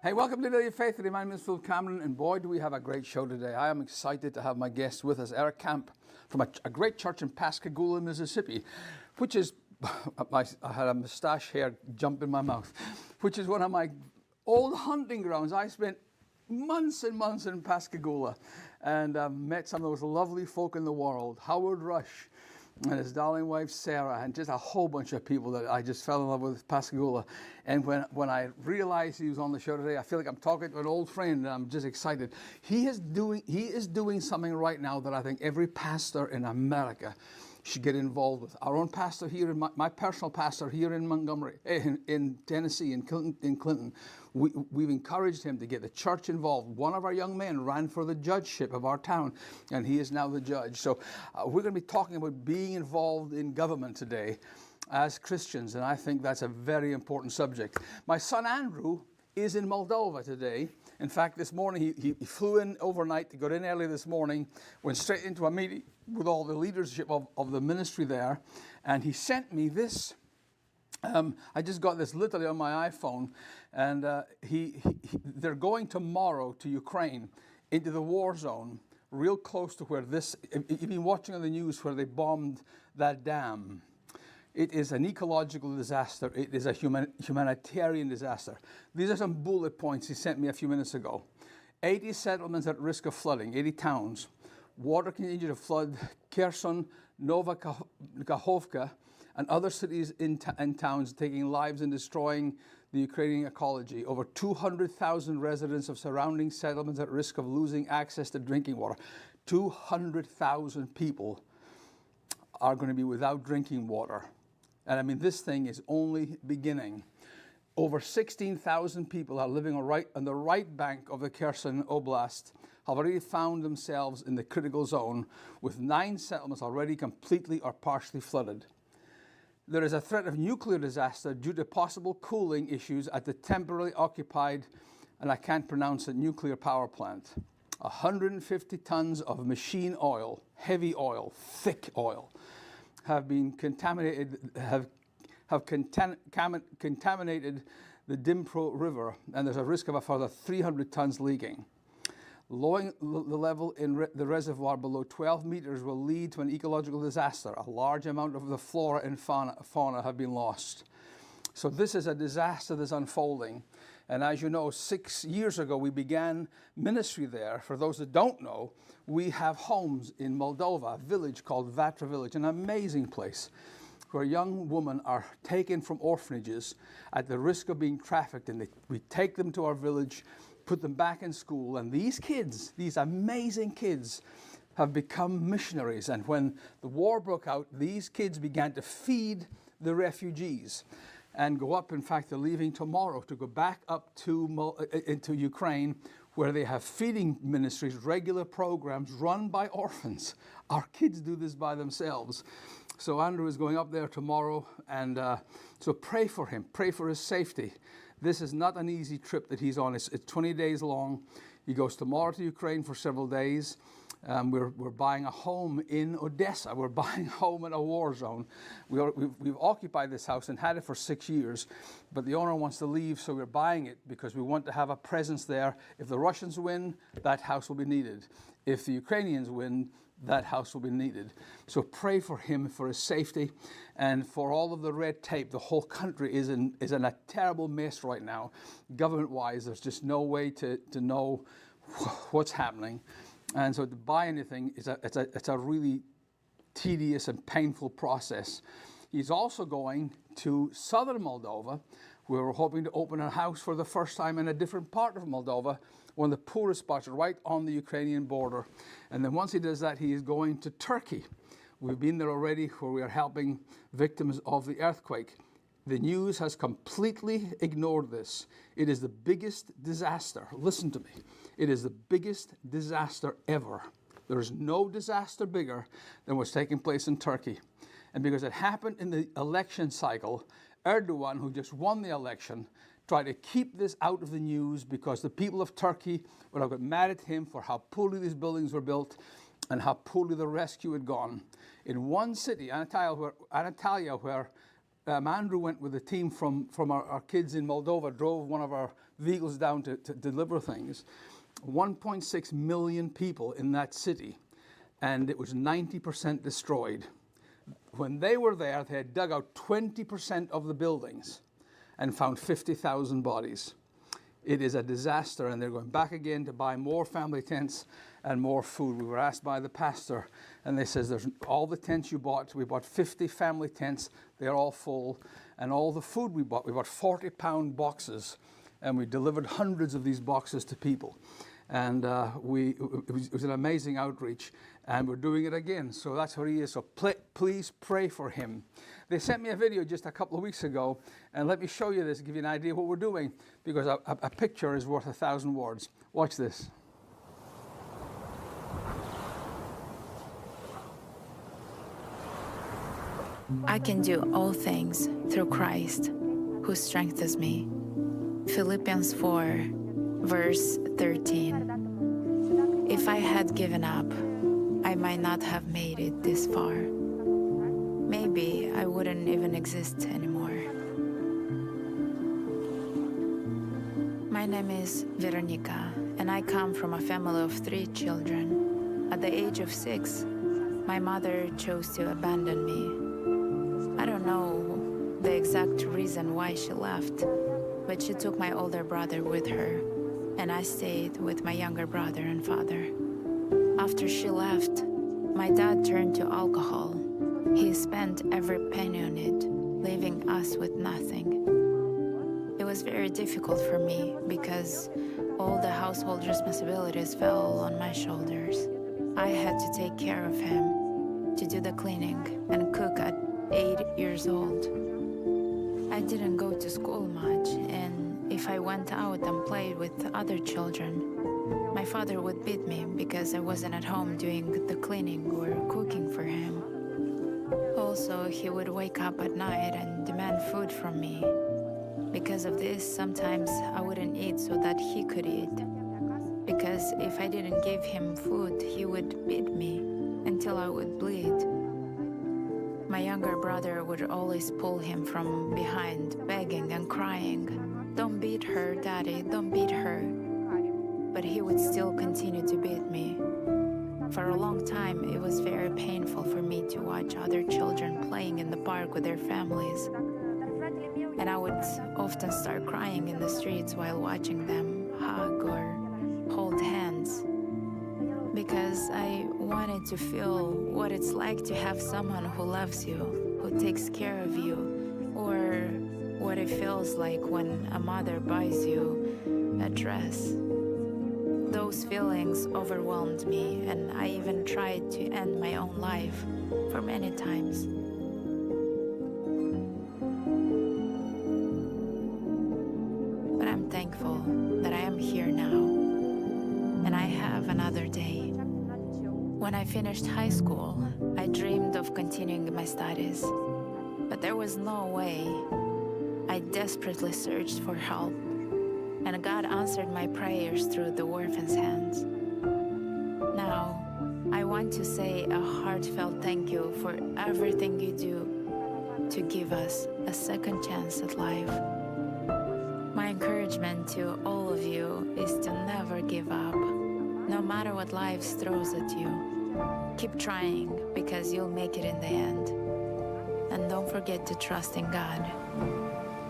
Hey, welcome to Daily Faith. My name is Phil Cameron, and boy, do we have a great show today. I am excited to have my guest with us, Eric Camp, from a great church in Pascagoula, Mississippi, which is, I had a mustache hair jump in my mouth, which is one of my old hunting grounds. I spent months and months in Pascagoula and met some of those lovely folk in the world, Howard Rush and his darling wife Sarah, and just a whole bunch of people that I just fell in love with Pascagoula. And when I realized he was on the show today, I feel like I'm talking to an old friend, and I'm just excited. He is doing something right now that I think every pastor in America should get involved with. Our own pastor here, my personal pastor here in Montgomery, in Tennessee, in Clinton, we've encouraged him to get the church involved. One of our young men ran for the judgeship of our town, and he is now the judge. So we're going to be talking about being involved in government today as Christians, and I think that's a very important subject. My son Andrew is in Moldova today. In fact, this morning he flew in overnight, to got in early this morning, went straight into a meeting with all the leadership of the ministry there, and he sent me this. I just got this literally on my iPhone, and they're going tomorrow to Ukraine, into the war zone, real close to where this, you've been watching on the news where they bombed that dam. It is an ecological disaster. It is a humanitarian disaster. These are some bullet points he sent me a few minutes ago. 80 settlements at risk of flooding, 80 towns. Water continues to flood Kherson, Nova Kakhovka, and other cities and towns, taking lives and destroying the Ukrainian ecology. Over 200,000 residents of surrounding settlements at risk of losing access to drinking water. 200,000 people are going to be without drinking water. And I mean, this thing is only beginning. Over 16,000 people are living on the right bank of the Kherson Oblast, have already found themselves in the critical zone, with 9 settlements already completely or partially flooded. There is a threat of nuclear disaster due to possible cooling issues at the temporarily occupied, and I can't pronounce it, nuclear power plant. 150 tons of machine oil, heavy oil, thick oil, have been contaminated, contaminated the Dnipro River, and there's a risk of a further 300 tons leaking. Lowering the level in the reservoir below 12 meters will lead to an ecological disaster. A large amount of the flora and fauna have been lost. So this is a disaster that's unfolding. And as you know, 6 years ago, we began ministry there. For those that don't know, we have homes in Moldova, a village called Vatra Village, an amazing place where young women are taken from orphanages at the risk of being trafficked. And we take them to our village, put them back in school. And these kids, these amazing kids, have become missionaries. And when the war broke out, these kids began to feed the refugees and go up. In fact, they're leaving tomorrow to go back up into Ukraine, where they have feeding ministries, regular programs run by orphans. Our kids do this by themselves. So Andrew is going up there tomorrow, and so pray for him, pray for his safety. This is not an easy trip that he's on. It's 20 days long. He goes tomorrow to Ukraine for several days. We're buying a home in Odessa. We're buying a home in a war zone. We've occupied this house and had it for 6 years, but the owner wants to leave, so we're buying it because we want to have a presence there. If the Russians win, that house will be needed. If the Ukrainians win, that house will be needed. So pray for him, for his safety, and for all of the red tape. The whole country is in a terrible mess right now. Government-wise, there's just no way to know what's happening. And so to buy anything, it's a really tedious and painful process. He's also going to southern Moldova, where we're hoping to open a house for the first time in a different part of Moldova, one of the poorest spots right on the Ukrainian border. And then once he does that, he is going to Turkey. We've been there already, where we are helping victims of the earthquake. The news has completely ignored this. It is the biggest disaster. Listen to me. It is the biggest disaster ever. There is no disaster bigger than what's taking place in Turkey. And because it happened in the election cycle, Erdogan, who just won the election, tried to keep this out of the news because the people of Turkey would have got mad at him for how poorly these buildings were built and how poorly the rescue had gone. In one city, Antalya, where Andrew went with a team from our kids in Moldova, drove one of our vehicles down to deliver things. 1.6 million people in that city, and it was 90% destroyed. When they were there, they had dug out 20% of the buildings and found 50,000 bodies. It is a disaster, and they're going back again to buy more family tents and more food. We were asked by the pastor, and they says, "There's all the tents you bought. We bought 50 family tents. They're all full. And all the food we bought 40-pound boxes, and we delivered hundreds of these boxes to people. And it was an amazing outreach, and we're doing it again. So that's where he is. So please pray for him." They sent me a video just a couple of weeks ago, and let me show you this, give you an idea of what we're doing, because a picture is worth 1,000 words. Watch this. I can do all things through Christ, who strengthens me. Philippians 4, verse 13. If I had given up, I might not have made it this far. Maybe I wouldn't even exist anymore. My name is Veronica, and I come from a family of 3 children. At the age of 6, my mother chose to abandon me. I don't know the exact reason why she left, but she took my older brother with her, and I stayed with my younger brother and father. After she left, my dad turned to alcohol. He spent every penny on it, leaving us with nothing. It was very difficult for me because all the household responsibilities fell on my shoulders. I had to take care of him, to do the cleaning and cook at 8 years old. I didn't go to school much, and if I went out and played with other children, my father would beat me because I wasn't at home doing the cleaning or cooking for him. Also, he would wake up at night and demand food from me. Because of this, sometimes I wouldn't eat so that he could eat. Because if I didn't give him food, he would beat me until I would bleed. My younger brother would always pull him from behind, begging and crying, "Don't beat her, Daddy, don't beat her." But he would still continue to beat me. For a long time, it was very painful for me to watch other children playing in the park with their families. And I would often start crying in the streets while watching them hug or hold hands. Because I wanted to feel what it's like to have someone who loves you, who takes care of you, or what it feels like when a mother buys you a dress. Those feelings overwhelmed me, and I even tried to end my own life for many times. But I'm thankful that I am here now, and I have another day. When I finished high school, I dreamed of continuing my studies, but there was no way. I desperately searched for help, and God answered my prayers through the orphan's hands. Now, I want to say a heartfelt thank you for everything you do to give us a second chance at life. My encouragement to all of you is to never give up, no matter what life throws at you. Keep trying, because you'll make it in the end. And don't forget to trust in God,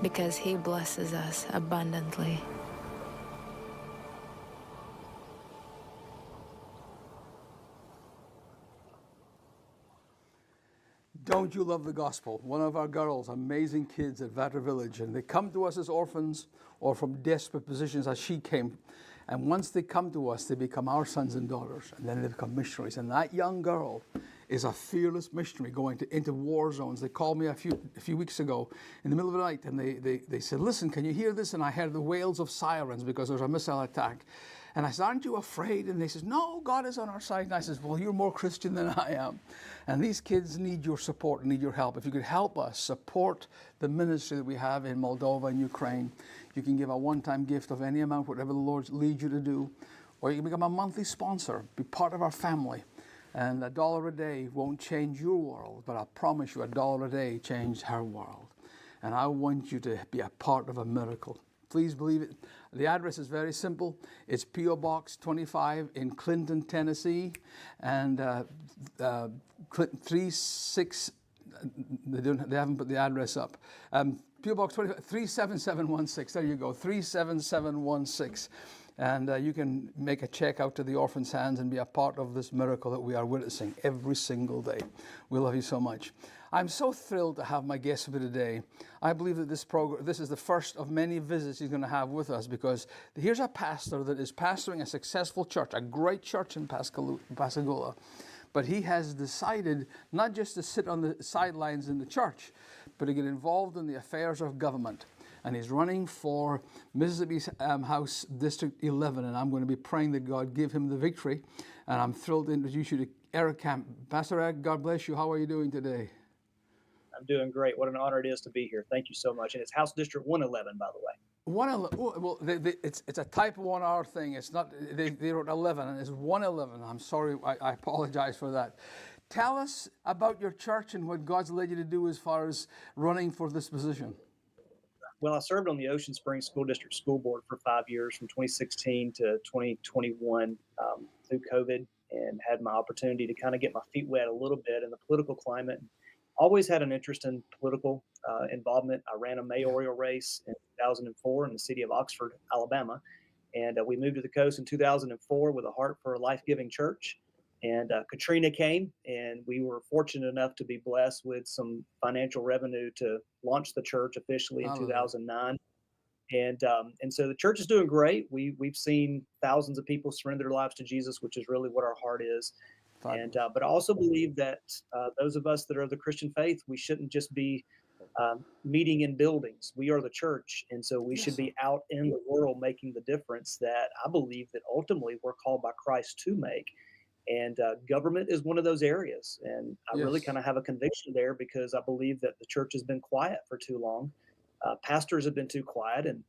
because He blesses us abundantly. Don't you love the gospel? One of our girls, amazing kids at Vatra Village, and they come to us as orphans or from desperate positions as she came. And once they come to us, they become our sons and daughters, and then they become missionaries. And that young girl is a fearless missionary going into war zones. They called me a few weeks ago in the middle of the night, and they said, "Listen, can you hear this?" And I heard the wails of sirens because there was a missile attack. And I said, "Aren't you afraid?" And they said, "No, God is on our side." And I said, "Well, you're more Christian than I am." And these kids need your support, need your help. If you could help us support the ministry that we have in Moldova and Ukraine, you can give a one-time gift of any amount, whatever the Lord leads you to do, or you can become a monthly sponsor, be part of our family. And $1 a day won't change your world, but I promise you $1 a day changed her world. and I want you to be a part of a miracle. Please believe it. The address is very simple. It's P.O. Box 25 in Clinton, Tennessee, and Clinton 36. They haven't put the address up. P.O. Box 25, 37716. There you go, 37716. And you can make a check out to the Orphan's Hands and be a part of this miracle that we are witnessing every single day. We love you so much. I'm so thrilled to have my guest with me today. I believe that this is the first of many visits he's going to have with us, because here's a pastor that is pastoring a successful church, a great church in Pascagoula. But he has decided not just to sit on the sidelines in the church, but to get involved in the affairs of government. And he's running for Mississippi House District 11, and I'm going to be praying that God give him the victory. And I'm thrilled to introduce you to Eric Camp. Pastor Eric, God bless you. How are you doing today? I'm doing great. What an honor it is to be here. Thank you so much. And it's House District 111, by the way. 111. Well, it's a type 1R thing. It's not. They wrote 11, and it's 111. I'm sorry. I apologize for that. Tell us about your church and what God's led you to do as far as running for this position. Well, I served on the Ocean Springs School District School Board for 5 years, from 2016 to 2021, through COVID, and had my opportunity to kind of get my feet wet a little bit in the political climate. Always had an interest in political involvement. I ran a mayoral race in 2004 in the city of Oxford, Alabama. And we moved to the coast in 2004 with a heart for a life-giving church. And Katrina came, and we were fortunate enough to be blessed with some financial revenue to launch the church officially in 2009. And so the church is doing great. We've seen thousands of people surrender their lives to Jesus, which is really what our heart is. And but I also believe that those of us that are of the Christian faith, we shouldn't just be meeting in buildings. We are the church, and so we should be out in the world making the difference that I believe that ultimately we're called by Christ to make. And government is one of those areas. And I really kind of have a conviction there, because I believe that the church has been quiet for too long. Pastors have been too quiet. And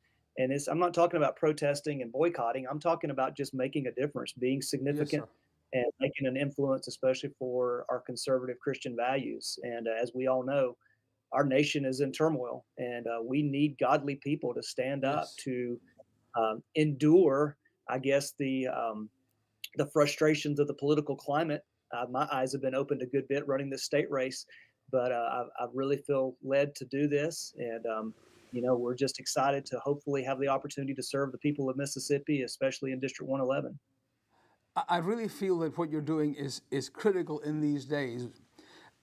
I'm not talking about protesting and boycotting. I'm talking about just making a difference, being significant, and making an influence, especially for our conservative Christian values. And as we all know, our nation is in turmoil, and we need godly people to stand up to endure, I guess, the frustrations of the political climate. My eyes have been opened a good bit running this state race, but I really feel led to do this. And, we're just excited to hopefully have the opportunity to serve the people of Mississippi, especially in District 111. I really feel that what you're doing is critical in these days.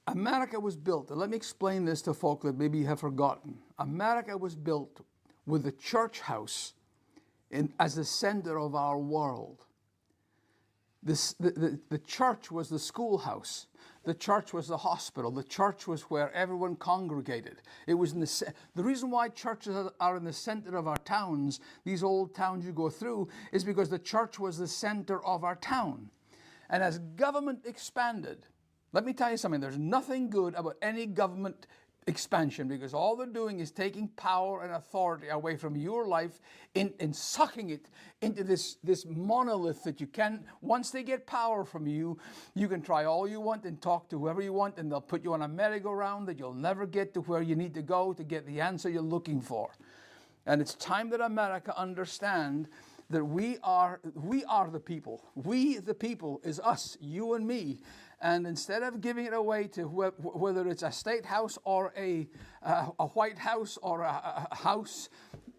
America was built, and let me explain this to folk that maybe have forgotten. America was built with the church house as the center of our world. The church was the schoolhouse. The church was the hospital. The church was where everyone congregated. It was the reason why churches are in the center of our towns, these old towns you go through, is because the church was the center of our town. And as government expanded, let me tell you something, there's nothing good about any government expansion, because all they're doing is taking power and authority away from your life and sucking it into this monolith that you can. Once they get power from you, you can try all you want and talk to whoever you want, and they'll put you on a merry-go-round that you'll never get to where you need to go to get the answer you're looking for. And it's time that America understand that we are the people. We, the people, is us, you and me. And instead of giving it away to whether it's a state house or a White House or a House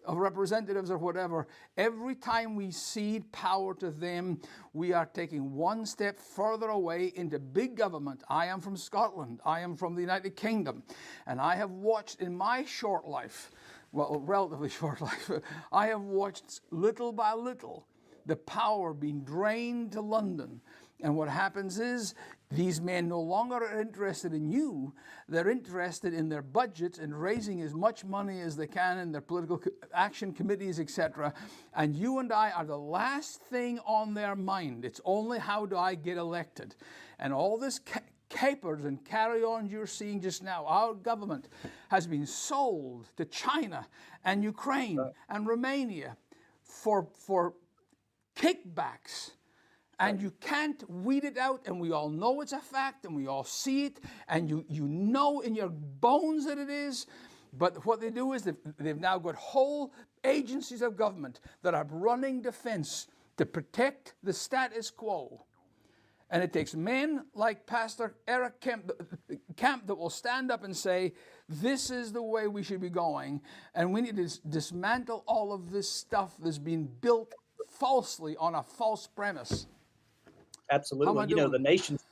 of Representatives or whatever, every time we cede power to them, we are taking one step further away into big government. I am from Scotland. I am from the United Kingdom. And I have watched in my short life, well, relatively short life, I have watched little by little the power being drained to London. And what happens is these men no longer are interested in you. They're interested in their budgets and raising as much money as they can in their political action committees, etc. And you and I are the last thing on their mind. It's only, how do I get elected? And all this capers and carry-ons you're seeing just now, our government has been sold to China and Ukraine and Romania for kickbacks. And you can't weed it out, and we all know it's a fact, and we all see it, and you know in your bones that it is, But what they do is they've now got whole agencies of government that are running defense to protect the status quo. And it takes men like Pastor Eric Camp that will stand up and say, this is the way we should be going. And we need to dismantle all of this stuff that's been built falsely on a false premise. Absolutely. You know, the nation's,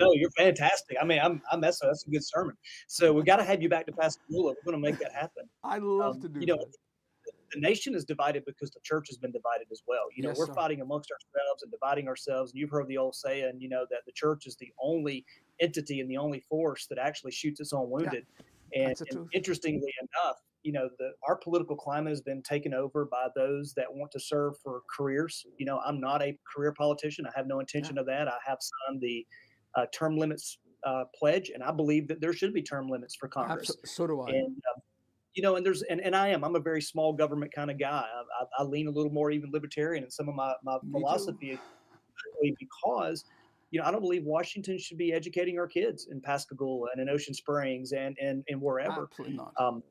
no, you're fantastic. I mean, that's a good sermon. So we've got to have you back to Pascagoula. We're going to make that happen. I'd love to do you know, that. The nation is divided because the church has been divided as well. You know, Yes, we're sir. fighting amongst ourselves and dividing ourselves. And you've heard the old saying, you know, that the church is the only entity and the only force that actually shoots its own wounded. And interestingly enough, you know, our political climate has been taken over by those that want to serve for careers. You know, I'm not a career politician. I have no intention of that. I have signed the term limits pledge, and I believe that there should be term limits for Congress. So do I. And you know, and I'm a very small government kind of guy. I lean a little more even libertarian in some of my philosophy, because, you know, I don't believe Washington should be educating our kids in Pascagoula and in Ocean Springs and wherever. Absolutely not.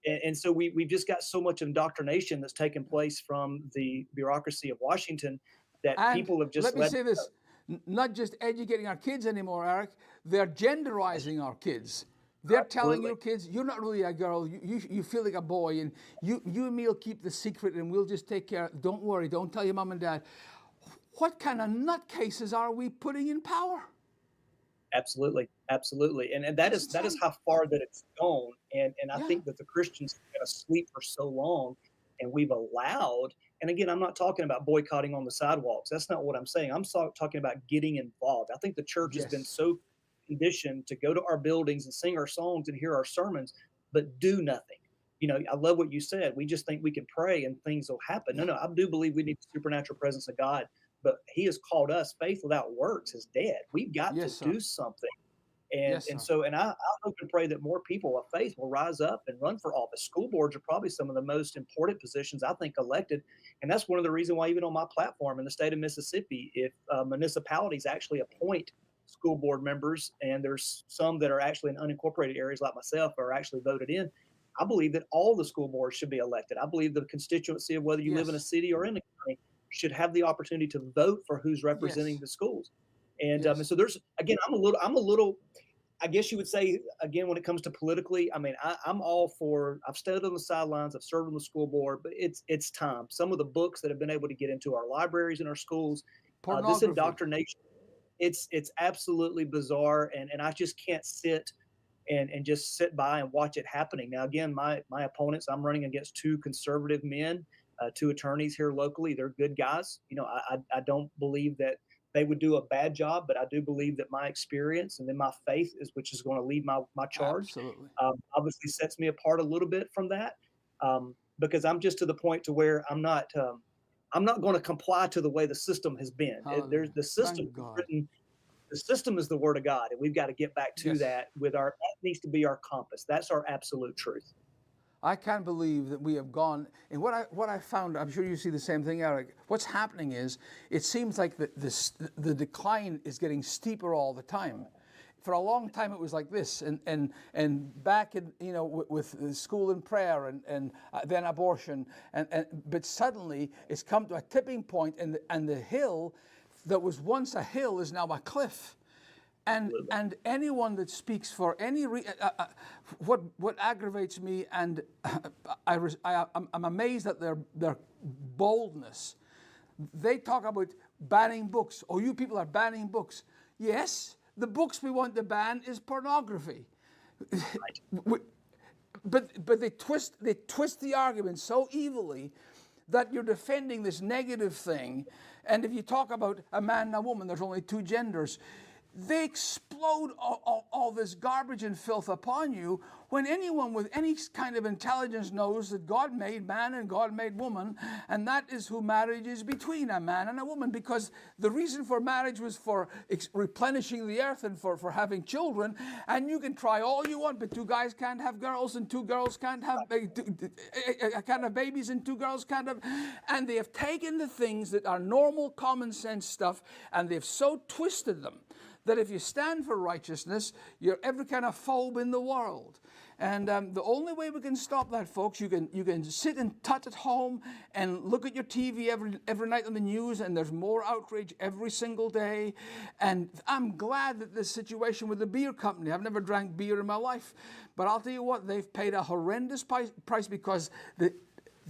And so we've just got so much indoctrination that's taken place from the bureaucracy of Washington that people have just let me say this, not just educating our kids anymore, Eric, they're genderizing our kids. They're telling your kids, you're not really a girl, you feel like a boy, and you and me will keep the secret and we'll just take care. Don't worry, don't tell your mom and dad. What kind of nutcases are we putting in power? Absolutely. And that is how far that it's gone. And I think that the Christians have been asleep for so long, and we've allowed, and again, I'm not talking about boycotting on the sidewalks. That's not what I'm saying. I'm talking about getting involved. I think the church has been so conditioned to go to our buildings and sing our songs and hear our sermons, but do nothing. You know, I love what you said. We just think we can pray and things will happen. No, I do believe we need the supernatural presence of God, but he has called us. Faith without works is dead. We've got to do something. And I hope and pray that more people of faith will rise up and run for office. School boards are probably some of the most important positions, I think, elected. And that's one of the reasons why even on my platform in the state of Mississippi, if municipalities actually appoint school board members, and there's some that are actually in unincorporated areas like myself are actually voted in, I believe that all the school boards should be elected. I believe the constituency of whether you live in a city or in a county should have the opportunity to vote for who's representing the schools. And so there's, again, I'm a little, I guess you would say, again, when it comes to politically, I mean, I'm all for, I've stood on the sidelines, I've served on the school board, but it's time. Some of the books that have been able to get into our libraries and our schools, this indoctrination, it's absolutely bizarre. And I just can't sit and just sit by and watch it happening. Now, again, my opponents, I'm running against two conservative men, two attorneys here locally. They're good guys. You know, I don't believe that they would do a bad job, but I do believe that my experience and then my faith which is going to lead my charge, obviously sets me apart a little bit from that, because I'm just to the point to where I'm not going to comply to the way the system has been. The system is written. The system is the word of God, and we've got to get back to that that needs to be our compass. That's our absolute truth. I can't believe that we have gone, and what I found, I'm sure you see the same thing, Eric. What's happening is, it seems like the decline is getting steeper all the time. For a long time, it was like this, and back in, you know, with school and prayer, and then abortion, but suddenly it's come to a tipping point, and the hill that was once a hill is now a cliff. And anyone that speaks for any what aggravates me, and I'm amazed at their boldness. They talk about banning books. Oh, you people are banning books. Yes, the books we want to ban is pornography. Right. But they twist the argument so evilly that you're defending this negative thing. And if you talk about a man and a woman, there's only two genders. They explode all this garbage and filth upon you, when anyone with any kind of intelligence knows that God made man and God made woman, and that is who marriage is between a man and a woman, because the reason for marriage was for replenishing the earth and for having children. And you can try all you want, but two guys can't have girls, and two girls can't have babies, and two girls can't have. And they have taken the things that are normal common sense stuff, and they've so twisted them that if you stand for righteousness, you're every kind of phobe in the world. And the only way we can stop that, folks, you can sit and tut at home and look at your TV every night on the news, and there's more outrage every single day. And I'm glad that this situation with the beer company, I've never drank beer in my life, but I'll tell you what, they've paid a horrendous price because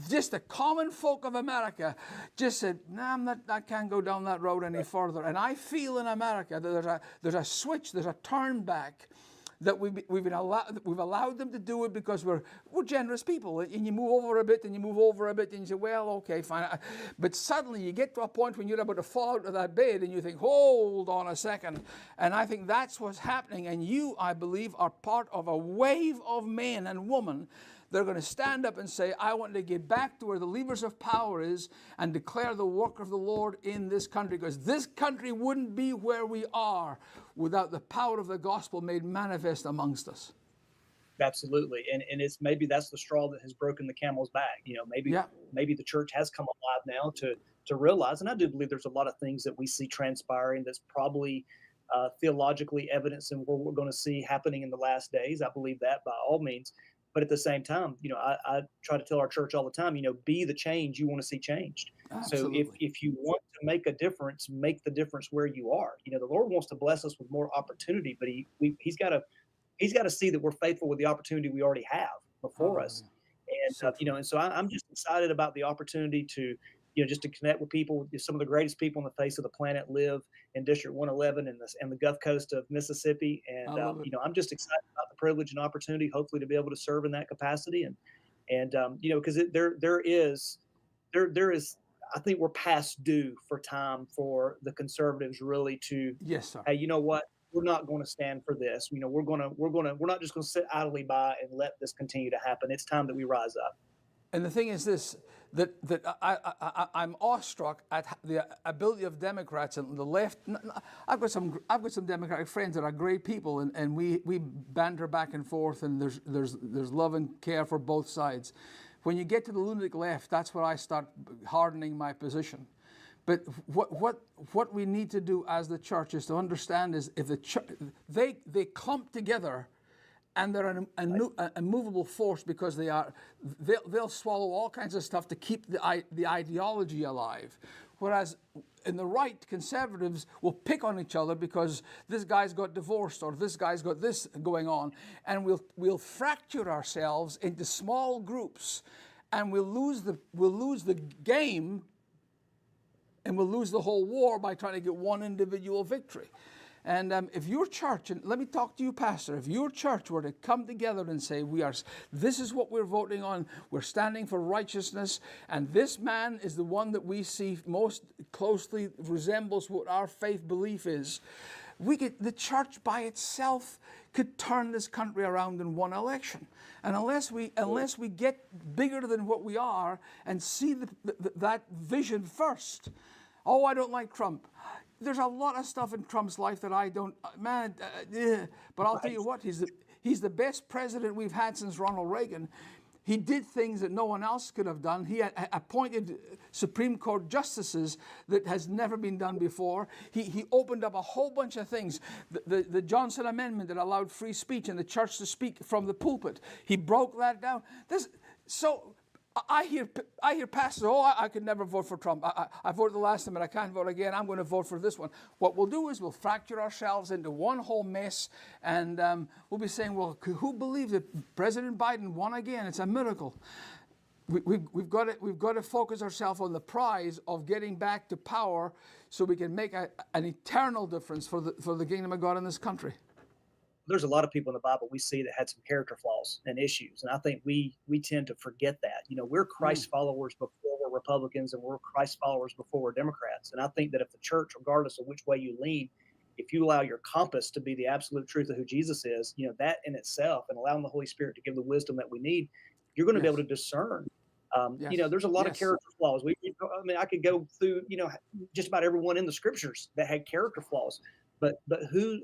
just the common folk of America just said, nah, I can't go down that road any further. And I feel in America that there's a switch, there's a turn back, that we've allowed them to do it because we're generous people. And you move over a bit and you move over a bit and you say, well, okay, fine. But suddenly you get to a point when you're about to fall out of that bed and you think, hold on a second. And I think that's what's happening. And you, I believe, are part of a wave of men and women. They're going to stand up and say, I want to get back to where the levers of power is and declare the work of the Lord in this country. Because this country wouldn't be where we are without the power of the gospel made manifest amongst us. Absolutely. And it's maybe that's the straw that has broken the camel's back. Maybe the church has come alive now to realize, and I do believe there's a lot of things that we see transpiring that's probably theologically evidence in what we're going to see happening in the last days. I believe that by all means. But at the same time, I try to tell our church all the time, be the change you want to see changed. Absolutely. So if you want to make a difference, make the difference where you are. The Lord wants to bless us with more opportunity, but he's got to see that we're faithful with the opportunity we already have before us. And and so I'm just excited about the opportunity to just to connect with people. Some of the greatest people on the face of the planet live in District 111 and the Gulf Coast of Mississippi. And I'm just excited about the privilege and opportunity, hopefully, to be able to serve in that capacity. And because there is, I think we're past due for time for the conservatives really to, yes, sir. Hey, you know what? We're not going to stand for this. We're not just going to sit idly by and let this continue to happen. It's time that we rise up. And the thing is this, that I'm awestruck at the ability of Democrats and the left. I've got some Democratic friends that are great people, and we banter back and forth, and there's love and care for both sides. When you get to the lunatic left, that's where I start hardening my position. But what we need to do as the church is to understand is if the church, they clump together. And they're an immovable force because they'll swallow all kinds of stuff to keep the ideology alive. Whereas in the right, conservatives will pick on each other because this guy's got divorced or this guy's got this going on, and we'll fracture ourselves into small groups, and we'll lose the game, and we'll lose the whole war by trying to get one individual victory. And if your church, and let me talk to you, Pastor, if your church were to come together and say, this is what we're voting on, we're standing for righteousness, and this man is the one that we see most closely resembles what our faith belief is, the church by itself could turn this country around in one election. And unless we get bigger than what we are and see that vision first, I don't like Trump. There's a lot of stuff in Trump's life that I don't, but I'll tell you what, he's the best president we've had since Ronald Reagan. He did things that no one else could have done. He appointed Supreme Court justices that has never been done before. He opened up a whole bunch of things. The Johnson Amendment that allowed free speech and the church to speak from the pulpit. He broke that down. I hear pastors, I could never vote for Trump. I voted the last time, but I can't vote again. I'm going to vote for this one. What we'll do is we'll fracture ourselves into one whole mess, and we'll be saying, well, who believes that President Biden won again? It's a miracle. We've got to focus ourselves on the prize of getting back to power so we can make an eternal difference for the kingdom of God in this country. There's a lot of people in the Bible we see that had some character flaws and issues. And I think we tend to forget that. We're Christ followers before we're Republicans, and we're Christ followers before we're Democrats. And I think that if the church, regardless of which way you lean, if you allow your compass to be the absolute truth of who Jesus is, that in itself, and allowing the Holy Spirit to give the wisdom that we need, you're going to be able to discern. There's a lot of character flaws. I could go through, just about everyone in the scriptures that had character flaws, but who's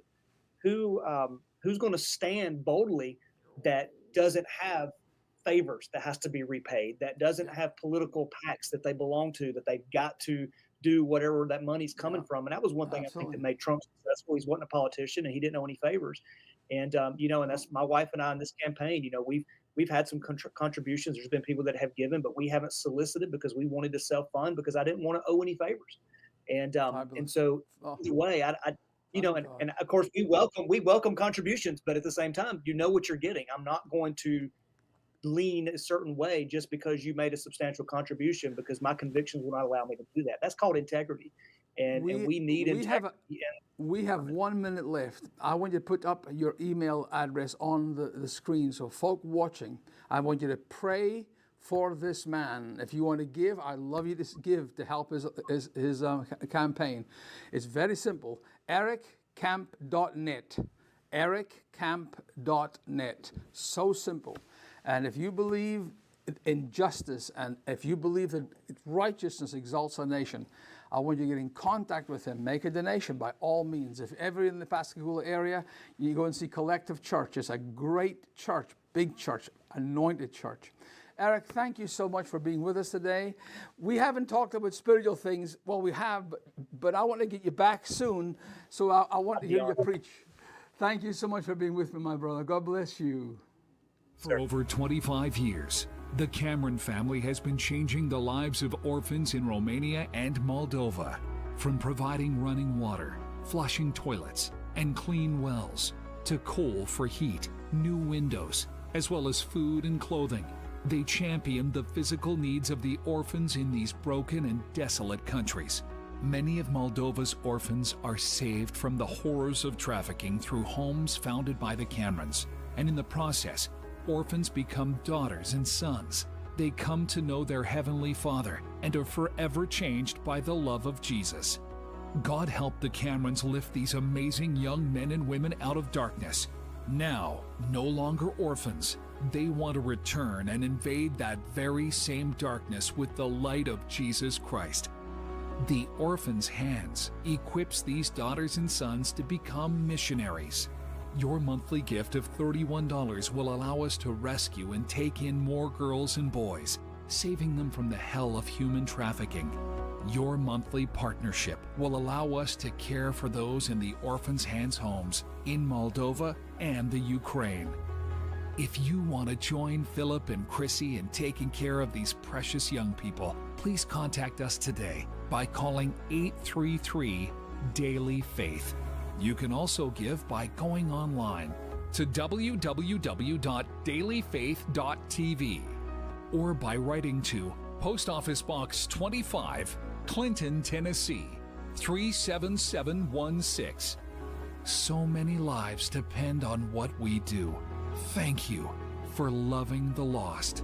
going to stand boldly that doesn't have favors that has to be repaid, that doesn't have political pacts that they belong to, that they've got to do whatever that money's coming Yeah. from. And that was one thing I think Absolutely. that made Trump successful. He wasn't a politician and he didn't know any favors. And and that's my wife and I in this campaign. We've had some contributions. There's been people that have given, but we haven't solicited because we wanted to self fund because I didn't want to owe any favors. And Fabulous. so Oh, either way, thank God. and of course we welcome contributions, but at the same time, you know what you're getting. I'm not going to lean a certain way just because you made a substantial contribution because my convictions will not allow me to do that. That's called integrity. And we need integrity. We have 1 minute left. I want you to put up your email address on the screen. So, folk watching, I want you to pray for this man. If you want to give, I'd love you to give to help his campaign. It's very simple. ericcamp.net. ericcamp.net. So simple. And if you believe in justice and if you believe that righteousness exalts a nation, I want you to get in contact with him. Make a donation by all means. If ever in the Pascagoula area, you go and see Collective Church. It's a great church, big church, anointed church. Eric, thank you so much for being with us today. We haven't talked about spiritual things. Well, we have, but I want to get you back soon. So I want to hear you preach. Thank you so much for being with me, my brother. God bless you. For over 25 years, the Cameron family has been changing the lives of orphans in Romania and Moldova. From providing running water, flushing toilets, and clean wells, to coal for heat, new windows, as well as food and clothing, they champion the physical needs of the orphans in these broken and desolate countries. Many of Moldova's orphans are saved from the horrors of trafficking through homes founded by the Camerons, and in the process, orphans become daughters and sons. They come to know their Heavenly Father and are forever changed by the love of Jesus. God help the Camerons lift these amazing young men and women out of darkness. Now, no longer orphans, they want to return and invade that very same darkness with the light of Jesus Christ. The Orphan's Hands equips these daughters and sons to become missionaries. Your monthly gift of $31 will allow us to rescue and take in more girls and boys, saving them from the hell of human trafficking. Your monthly partnership will allow us to care for those in the Orphan's Hands homes in Moldova and the Ukraine. If you want to join Philip and Chrissy in taking care of these precious young people, please contact us today by calling 833-DAILY-FAITH. You can also give by going online to www.dailyfaith.tv or by writing to Post Office Box 25, Clinton, Tennessee 37716. So many lives depend on what we do. Thank you for loving the lost.